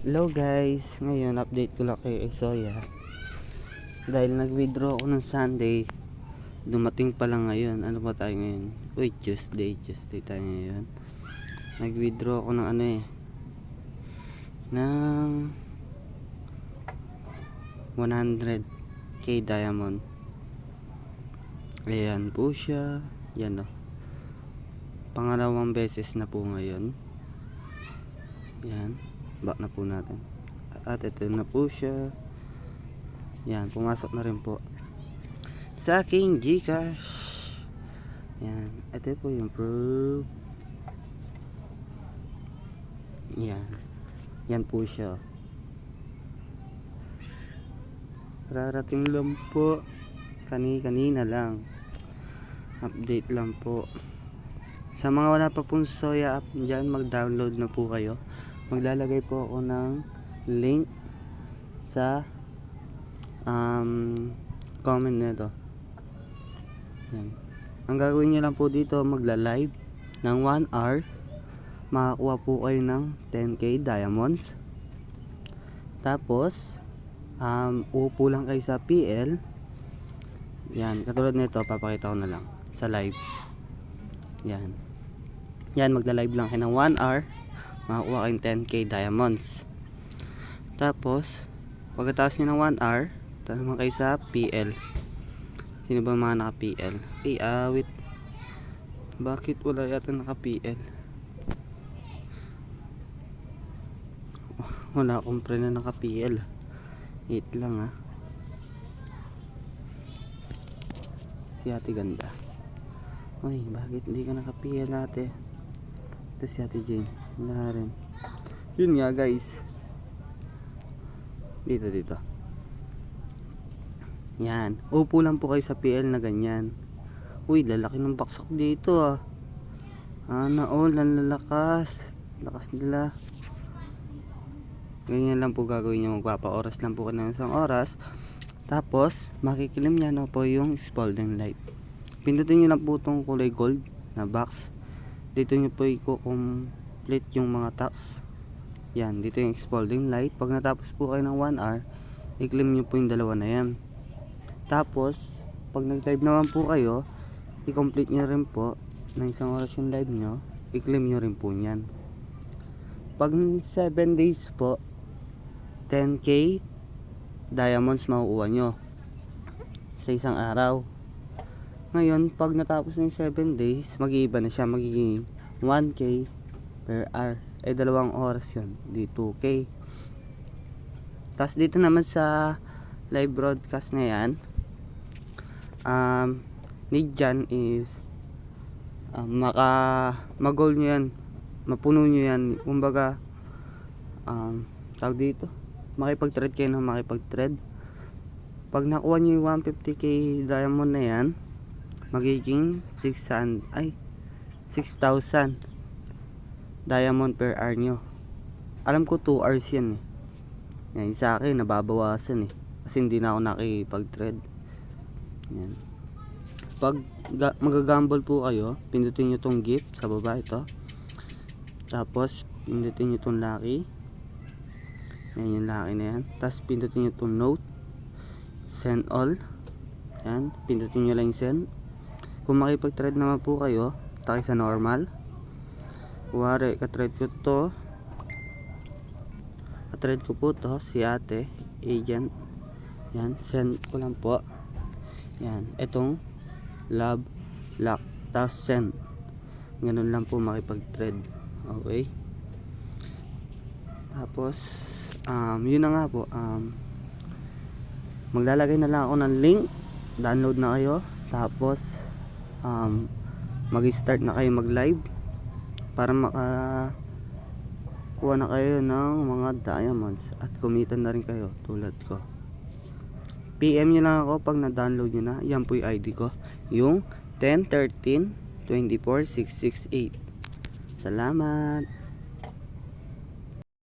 Hello guys, ngayon update ko lang kay Soya. Dahil nag-withdraw ako ng Sunday, dumating pa lang ngayon. Ano ba tayo ngayon? Uy, Tuesday tayo ngayon. Nag-withdraw ako ng ng 100k diamond. Ayan po siya. Yan o. Pangalawang beses na po ngayon. Yan. Back na po natin. At ito na po siya. Yan, pumasok na rin po sa aking Gcash. Yan, ito po yung proof. Yan. Yan po siya. Rarating lang po. Kanina lang. Update lang po. Sa mga wala pa pong Soya app dyan, mag-download na po kayo. Maglalagay po ako ng link sa comment nito. Yan. Ang gagawin nyo lang po dito, magla-live ng 1 hour. Makakuha po kayo ng 10k diamonds. Tapos uupo lang kayo sa PL. Yan, katulad nito, papakita ko na lang sa live. Yan. Yan, magla-live lang kayo ng 1 hour. Makakuha kayong 10k diamonds. Tapos pagkatapos nyo ng 1 hour, tanaman kayo sa PL. Sino ba mga naka PL? Wait, bakit wala yata naka PL? Wala akong pre na naka PL. Wait lang si ate ganda. Uy, bakit hindi ka naka PL ate? Ito si ate Jane na rin. Yun nga guys, dito yan, upo lang po kayo sa PL na ganyan. Uy, lalaki ng baksak dito ang lalakas nila. Ganyan lang po gagawin nyo. Magpapa-oras lang po kayo ng isang oras. Tapos makikilim nyo na po yung spalding light. Pindutin nyo lang po itong kulay gold na box. Dito nyo po i-complete yung mga task. Yan, dito yung spalding light. Pag natapos po kayo ng 1 hour, i-claim nyo po yung dalawa na yan. Tapos pag nag-live naman po kayo, i-complete nyo rin po ng isang oras yung live nyo, i-claim nyo rin po yan. Pag 7 days po, 10k diamonds makukuha nyo sa isang araw. Ngayon, pag natapos ng 7 days, mag-iiba na siya, magiging 1k per hour. 2 oras yun, di 2k. Tapos dito naman sa live broadcast na yan, need dyan is mag-goal nyo yan, mapuno nyo yan. Kumbaga tawag dito, makipag-trade kayo ng makipag-trade. Pag nakuha nyo yung 150k diamond na yan, magiging 6,000 diamond per hour nyo. Alam ko 2 hours yan yan, sa akin nababawasan kasi hindi na ako nakipag-trade. Yan. Pag magagamble po kayo, pindutin nyo tong gift sa baba, ito. Tapos pindutin nyo tong lucky. Yan yung lucky na yan. Tapos pindutin nyo tong note, send all. Yan, pindutin nyo lang yung send. Kung makipag-trade naman po kayo, tayo sa normal. Kuwari, ka-trade ko po to si ate agent. Yan, send ko lang po. Yan, itong love lock, tapos send. Ganun lang po makipag-trade. Okay, tapos yun na nga po, maglalagay na lang ako ng link, download na kayo. Tapos mag-start na kayo mag-live para makakuha na kayo ng mga diamonds at kumita na rin kayo tulad ko. PM nyo lang ako pag na-download nyo na. Yan po yung ID ko, yung 1013-24668. Salamat.